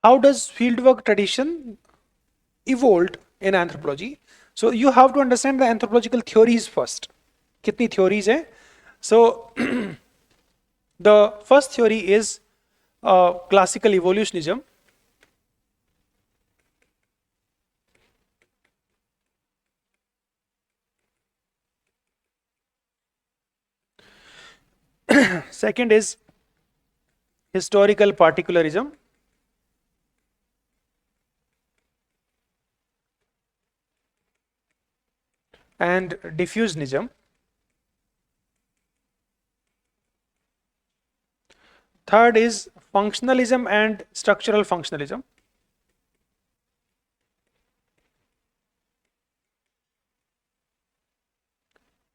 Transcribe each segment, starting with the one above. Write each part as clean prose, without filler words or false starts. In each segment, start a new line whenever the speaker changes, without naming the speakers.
How does fieldwork tradition evolved in anthropology? So you have to understand the anthropological theories first. कितनी theories है? So the first theory is classical evolutionism. Second is historical particularism. And diffusionism. Third is functionalism and structural functionalism.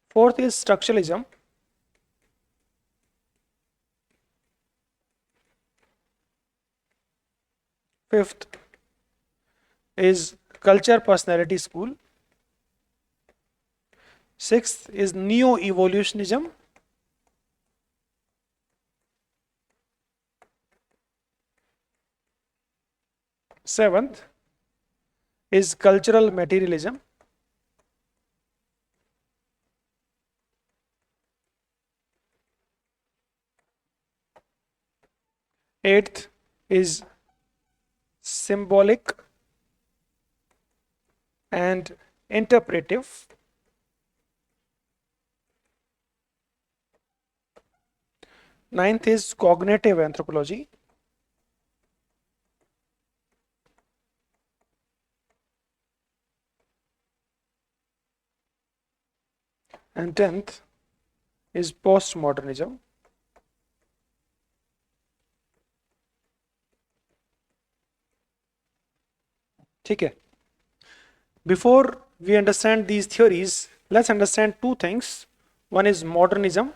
Fourth is structuralism. Fifth is culture personality school. Sixth is neo-evolutionism. Seventh is cultural materialism. Eighth is symbolic and interpretive. Ninth is cognitive anthropology. And 10th is postmodernism. ठीक है. Before we understand these theories, let's understand two things. One is modernism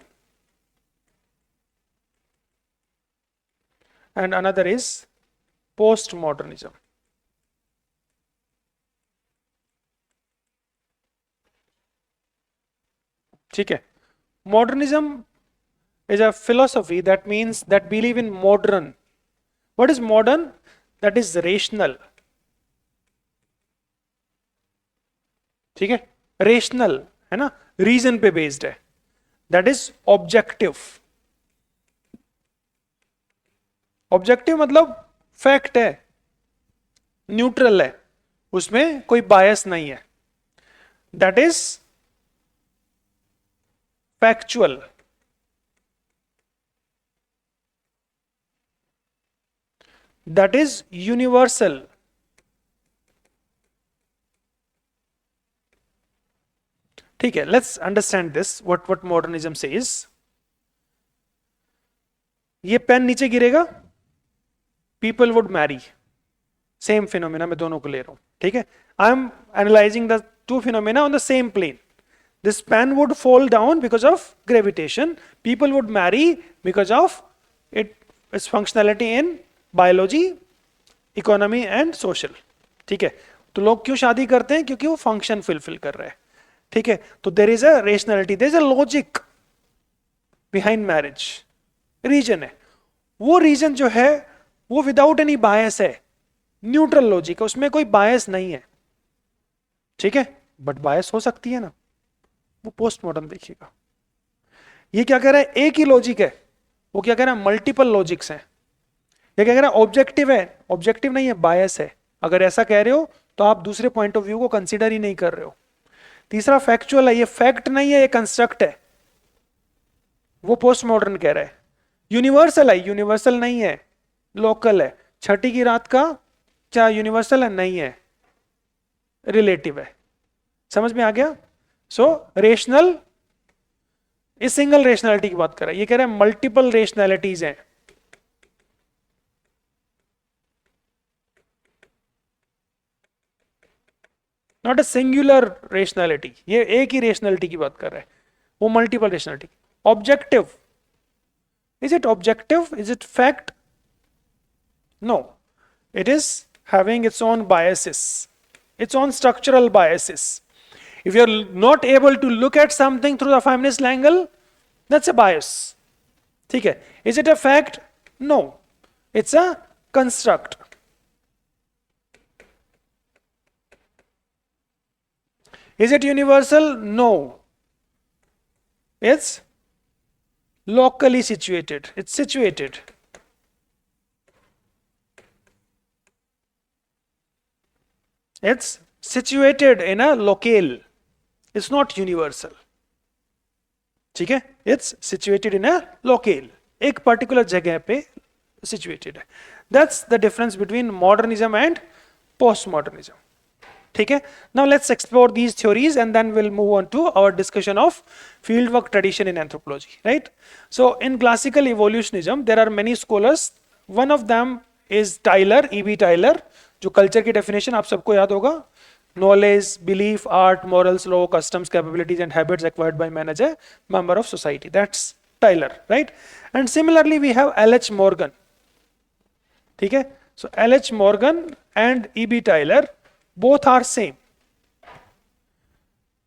and another is postmodernism. ठीक है. Modernism is a philosophy that means that believe in modern. What is modern? That is rational. ठीक है. Rational है ना, reason पे based है. That is objective. Objective मतलब fact है, न्यूट्रल है, उसमें कोई बायस नहीं है. That is factual. That is universal. ठीक है. Let's understand this what modernism says. ये पेन नीचे गिरेगा, people would marry. Same phenomena, मैं दोनों को ले रहा हूं. ठीक है. I am analysing the two phenomena on the same plane. This pen would fall down because of gravitation. People would marry because of its functionality in biology, economy and social. ठीक है. तो लोग क्यों शादी करते हैं? क्योंकि वो फंक्शन फुलफिल कर रहे हैं. ठीक है. तो there is a rationality, there is a logic behind marriage. Reason है, वो रीजन जो है वो विदाउट एनी बायस है, न्यूट्रल लॉजिक है, उसमें कोई बायस नहीं है. ठीक है. बट बायस हो सकती है ना, वो पोस्ट मॉडर्न देखिएगा. ये क्या कह रहा है? एक ही लॉजिक है. वो क्या कह रहा है? मल्टीपल लॉजिक्स हैं. ये क्या कह रहा है? ऑब्जेक्टिव है. ऑब्जेक्टिव नहीं है, बायस है. अगर ऐसा कह रहे हो तो आप दूसरे पॉइंट ऑफ व्यू को कंसीडर ही नहीं कर रहे हो. तीसरा फैक्चुअल है, ये फैक्ट नहीं है, ये कंस्ट्रक्ट है. वो पोस्ट मॉडर्न कह रहा है. यूनिवर्सल है, यूनिवर्सल नहीं है, लोकल है. छठी की रात का क्या यूनिवर्सल है? नहीं है, रिलेटिव है. समझ में आ गया? सो रेशनल इस सिंगल रेशनैलिटी की बात कर रहा है. ये कह रहा है मल्टीपल रेशनैलिटीज हैं. Not a singular rationality. ये एक ही रेशनैलिटी की बात कर रहा है, वो multiple rationality. Objective, is it objective? Is it fact? No, it is having its own biases, its own structural biases. If you're not able to look at something through the feminist angle, that's a bias. ठीक है. Is it a fact? No, it's a construct. Is it universal? No. It's locally situated. It's situated. It's situated in a locale. It's not universal. ठीक है? It's situated in a locale. एक particular जगह पे situated है. That's the difference between modernism and postmodernism. ठीक है? Now let's explore these theories and then we'll move on to our discussion of fieldwork tradition in anthropology. Right? So in classical evolutionism, there are many scholars. One of them is Tyler, E.B. Tyler, जो culture की definition आप सबको याद होगा. Knowledge, belief, art, morals, law, customs, capabilities and habits acquired by man as a member of society. That's Tyler, right? And similarly we have L.H. Morgan. ठीक है? So L.H. Morgan and E.B. Tyler both are same.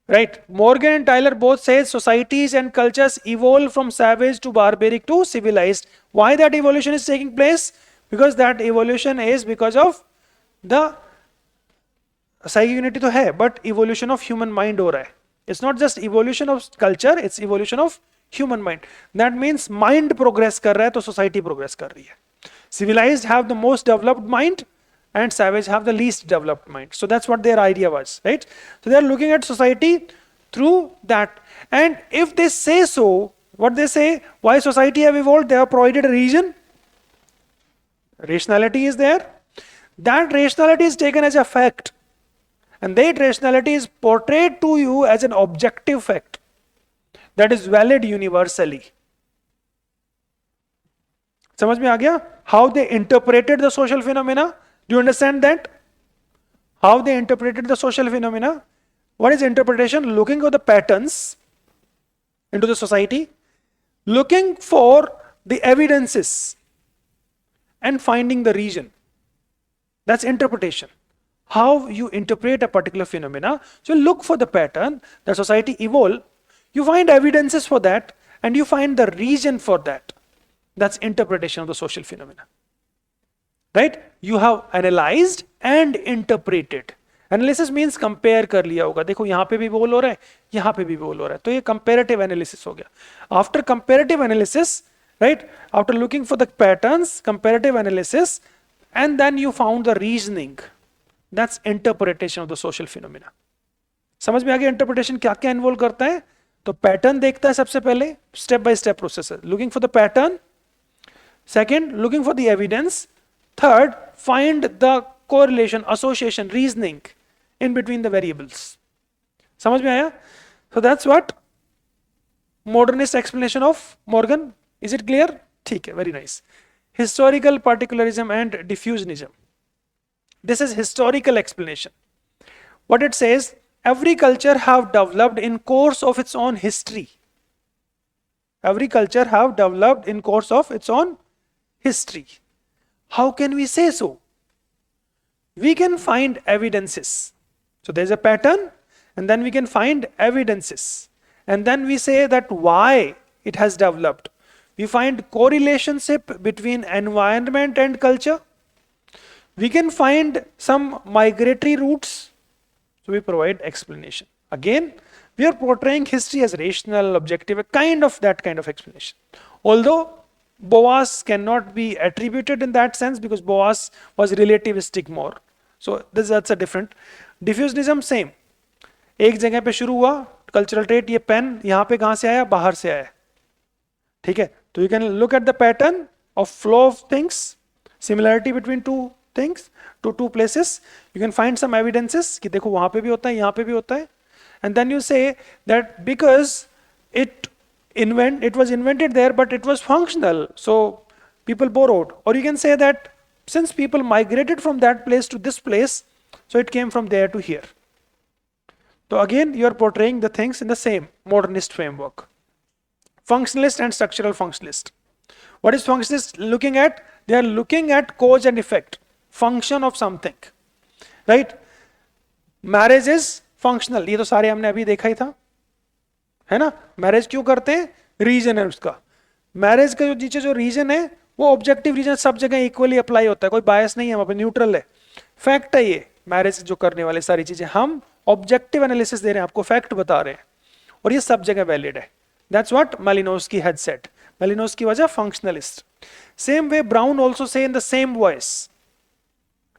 Right? Morgan and Tyler both say societies and cultures evolve from savage to barbaric to civilized. Why that evolution is taking place? Because that evolution is because of the psychic unity तो है, but evolution of human mind हो रहा है. It's not just evolution of culture, it's evolution of human mind. That means mind progress कर रहा है तो society progress कर रही है. Civilized have the most developed mind and savage have the least developed mind. So that's what their idea was, right? So they are looking at society through that. And if they say so, what they say, why society have evolved, they have provided a reason. Rationality is there. That rationality is taken as a fact. And that rationality is portrayed to you as an objective fact that is valid universally. समझ में आ गया? How they interpreted the social phenomena? Do you understand that? How they interpreted the social phenomena? What is interpretation? Looking for the patterns into the society, looking for the evidences and finding the reason. That's interpretation. How you interpret a particular phenomena. So look for the pattern, the society evolve, you find evidences for that and you find the reason for that. That's interpretation of the social phenomena. Right? You have analyzed and interpreted. Analysis means compare कर लिया होगा. देखो यहाँ पे भी बोल हो रहा है, यहाँ पे भी बोल हो रहा है. तो ये comparative analysis हो गया. After comparative analysis, right? After looking for the patterns, comparative analysis, and then you found the reasoning. That's interpretation of the social phenomena. समझ में आ गया interpretation क्या क्या involve करता है? तो pattern देखता है सबसे पहले, step by step process है. Looking for the pattern. Second, looking for the evidence. Third, find the correlation, association, reasoning in between the variables. समझ में आया? So that's what modernist explanation of Morgan. Is it clear? ठीक है, very nice. Historical particularism and diffusionism. This is historical explanation. What it says, every culture have developed in course of its own history. Every culture have developed in course of its own history. How can we say so? We can find evidences. So there's a pattern and then we can find evidences. And then we say that why it has developed. We find correlationship between environment and culture. We can find some migratory routes. So we provide explanation. Again, we are portraying history as rational, objective, a kind of that kind of explanation. Although Boas cannot be attributed in that sense because Boas was relativistic more. So that's a different. Diffusionism same. एक जगह पे शुरू हुआ cultural trait, ये pen यहाँ पे कहाँ से आया? बाहर से आया. ठीक है? तो you can look at the pattern of flow of things, similarity between two things, to two places. You can find some evidences कि देखो वहाँ पे भी होता है, यहाँ पे भी होता है. And then you say that because it was invented there, but it was functional, so people borrowed. Or you can say that since people migrated from that place to this place, so it came from there to here. So again, you are portraying the things in the same modernist framework. Functionalist and structural functionalist. What is functionalist looking at? They are looking at cause and effect, function of something, right? Marriage is functional. ये तो सारे हमने अभी देखा ही था, है ना? Marriage क्यों करते हैं? रीजन है उसका. मैरिज का जो नीचे जो रीजन है वो ऑब्जेक्टिव रीजन सब जगह इक्वली अप्लाई होता है, कोई बायस नहीं है, वहां पे न्यूट्रल है. फैक्ट है ये. मैरिज जो करने वाले सारी चीजें हम ऑब्जेक्टिव एनालिसिस दे रहे हैं, आपको फैक्ट बता रहे हैं, और ये सब जगह वैलिड है. That's what Malinowski had said. Malinowski was a functionalist. Same way brown also say in the same voice.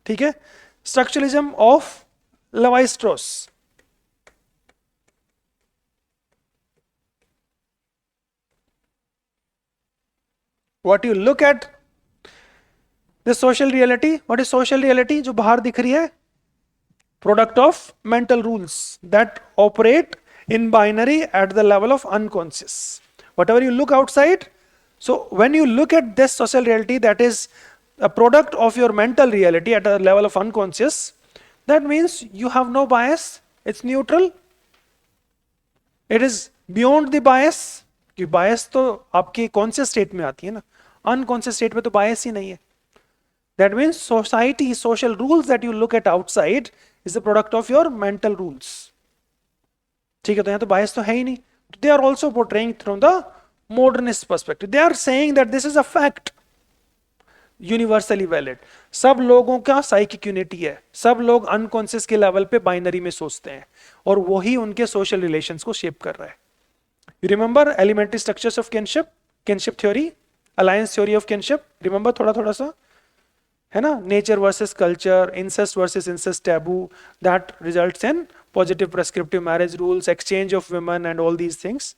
ठीक है. Structuralism of Levi Strauss. What you look at the social reality. What is social reality? जो बाहर दिख रही है, product of mental rules that operate in binary at the level of unconscious. Whatever you look outside, so when you look at this social reality that is a product of your mental reality at a level of unconscious, that means you have no bias, it's neutral, it is beyond the bias. कि bias तो आपकी conscious state में आती है ना, unconscious state में तो bias ही नहीं है. That means society, social rules that you look at outside is the product of your mental rules. ठीक है, तो यहाँ तो bias तो है ही नहीं. They are also portraying from the modernist perspective. They are saying that this is a fact, universally valid. सब लोगों का साइकिक यूनिटी है, सब लोग अनकॉन्शियस के लेवल पे बाइनरी में सोचते हैं, और वही उनके सोशल रिलेशंस को शेप कर रहा है. You remember elementary structures of kinship, kinship theory, alliance theory of kinship, remember थोड़ा थोड़ा सा, है ना? Nature versus culture, incest versus incest taboo, that results in positive prescriptive marriage rules, exchange of women and all these things.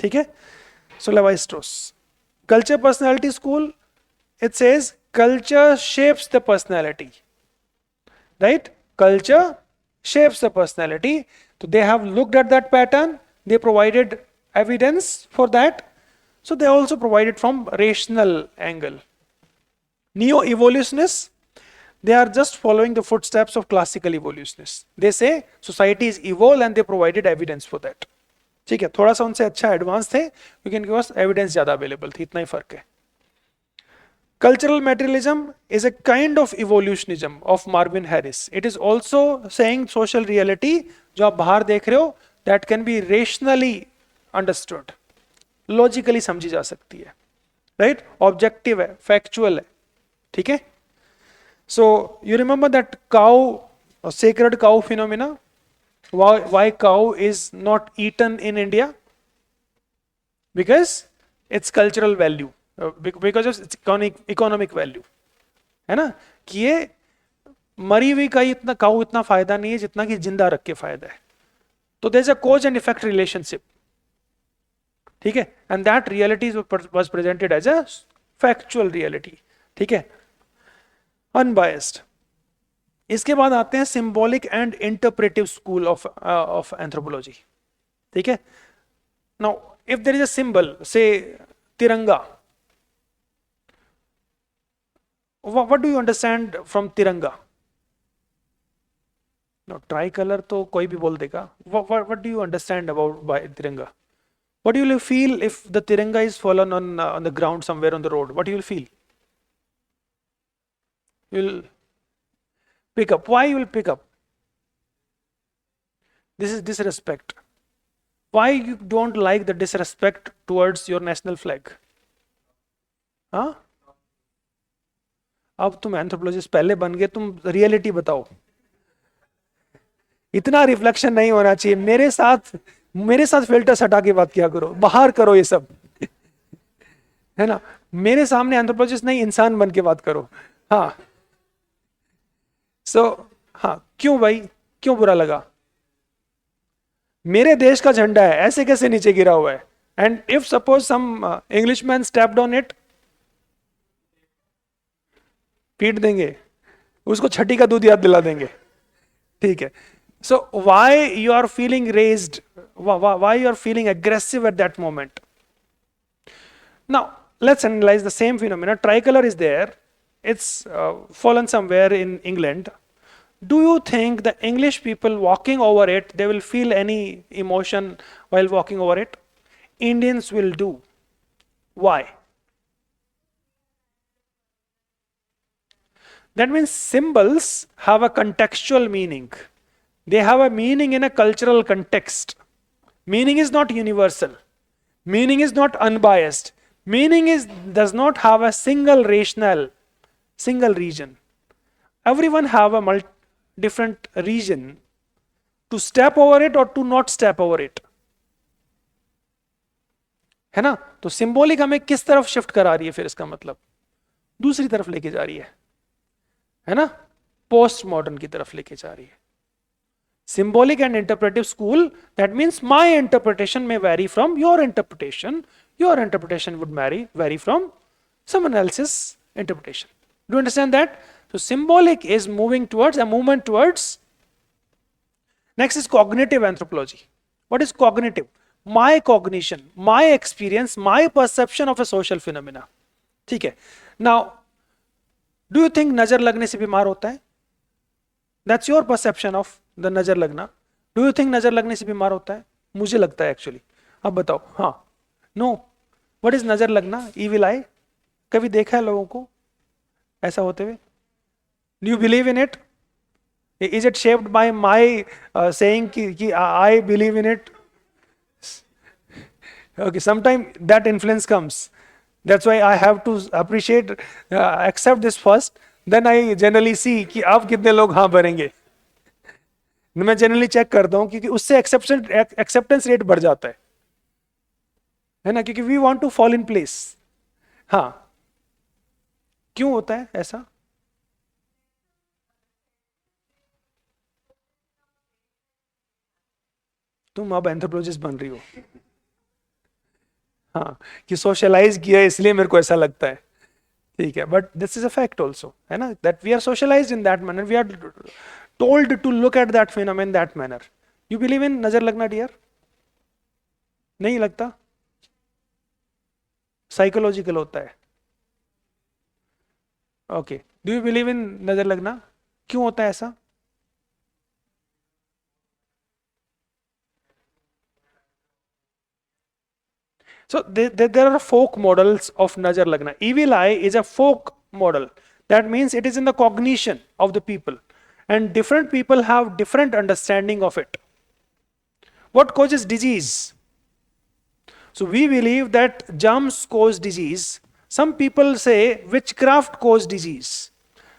ठीक है. So Levi Strauss. Culture personality school, it says culture shapes the personality, right? Culture shapes the personality. So they have looked at that pattern, they provided evidence for that, so they also provided from rational angle. Neo-evolutionists, they are just following the footsteps of classical evolutionists. They say society is evil and they provided evidence for that. ठीक है, थोड़ा सा उनसे अच्छा advance थे, क्योंकि इनके पास evidence ज्यादा अवेलेबल थी, इतना ही फर्क है. Cultural materialism is a kind of evolutionism of Marvin Harris. It is also saying social reality जो आप बाहर देख रहे हो, that can be rationally understood, logically समझी जा सकती है, right? Objective है, factual है. ठीक है. So you remember that cow, sacred cow phenomena. Why cow is not eaten in India? Because its cultural value. Because of its economic value, है ना? कि ये मरी हुई का इतना काऊ इतना फायदा नहीं है जितना कि जिंदा रख के फायदा है. तो there is a cause and effect relationship. ठीक है. And that reality was presented as a factual reality. ठीक है, अनबायस्ड. इसके बाद आते हैं symbolic and interpretive school of anthropology. ठीक है. Now if there is a symbol, say Tiranga, what do you understand from tiranga? No, tricolor तो कोई भी बोल देगा. What do you understand about by tiranga? What do you feel if the tiranga is fallen on the ground somewhere on the road? What do you feel? You'll pick up. Why you will pick up? This is disrespect. Why you don't like the disrespect towards your national flag? हाँ? अब तुम anthropologist पहले बन गए, तुम reality बताओ. इतना reflection नहीं होना चाहिए. मेरे साथ फिल्टर हटा के बात किया करो, बाहर करो ये सब, है ना? मेरे सामने एंथ्रोपोलॉजिस्ट नहीं, इंसान बन के बात करो. हाँ. सो हाँ, क्यों भाई, क्यों बुरा लगा? मेरे देश का झंडा है, ऐसे कैसे नीचे गिरा हुआ है? And if suppose some Englishman stepped on it, पीट देंगे उसको, छठी का दूध याद दिला देंगे. ठीक है. So why you are feeling raged, why you are feeling aggressive at that moment? Now let's analyse the same phenomena. Tricolour is there, it's fallen somewhere in England. Do you think the English people walking over it, they will feel any emotion while walking over it? Indians will do. Why? That means symbols have a contextual meaning. They have a meaning in a cultural context. Meaning is not universal. Meaning is not unbiased. Meaning does not have a single region. Everyone have a different region to step over it or to not step over it, है ना? तो symbolic हमें किस तरफ shift करा रही है फिर, इसका मतलब दूसरी तरफ लेके जा रही है ना? पोस्ट मॉडर्न की तरफ लेके जा रही है. Symbolic and interpretive school, that means my interpretation may vary from your interpretation. Your interpretation would vary from someone else's interpretation. Do you understand that? So symbolic is moving towards a movement towards. Next is cognitive anthropology. What is cognitive? My cognition, my experience, my perception of a social phenomena. ठीक है. Now, do you think नजर लगने से बीमार होता है? That's your perception of the नजर लगना. Do you think नजर लगने से बीमार होता है? मुझे लगता है एक्चुअली. अब बताओ. हाँ. No. What is नजर लगना? Evil eye. कभी देखा है लोगों को ऐसा होते हुए? Do you believe in it? Is it shaped by my saying कि I believe in it? Okay, sometimes that influence comes. That's why I have to appreciate, accept this first. Then I generally see कि अब कितने लोग हाँ भरेंगे. मैं generally check करता हूँ क्योंकि उससे एक्सेप्टेंस रेट बढ़ जाता है ना? क्योंकि we want to fall in place. हाँ, क्यों होता है ऐसा? तुम अब एंथ्रोपोलॉजिस्ट बन रही हो. हाँ, कि सोशलाइज किया इसलिए मेरे को ऐसा लगता है. ठीक है, but this is a fact also, है ना? That we are socialised in that manner, we are told to look at that phenomenon that manner. You believe in nazar लगना डियर? नहीं लगता? साइकोलॉजिकल होता है. Okay, do you believe in nazar लगना? क्यों होता है ऐसा? So there are folk models of nazar lagna. Evil eye is a folk model. That means it is in the cognition of the people, and different people have different understanding of it. What causes disease? So we believe that germs cause disease. Some people say witchcraft cause disease.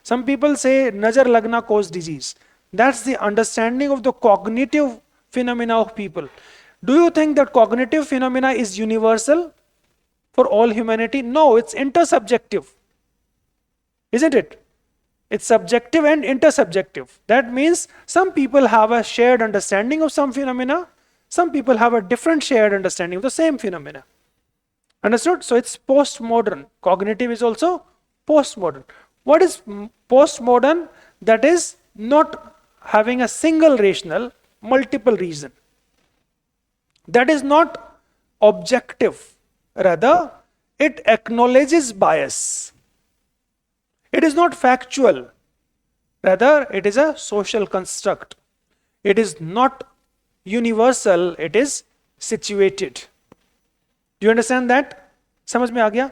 Some people say nazar lagna cause disease. That's the understanding of the cognitive phenomena of people. Do you think that cognitive phenomena is universal for all humanity? No, it's intersubjective. Isn't it? It's subjective and intersubjective. That means some people have a shared understanding of some phenomena, some people have a different shared understanding of the same phenomena. Understood? So it's postmodern. Cognitive is also postmodern. What is postmodern? That is not having a single rational, multiple reason. That is not objective. Rather, it acknowledges bias. It is not factual. Rather, it is a social construct. It is not universal, it is situated. Do you understand that? समझ में आ गया?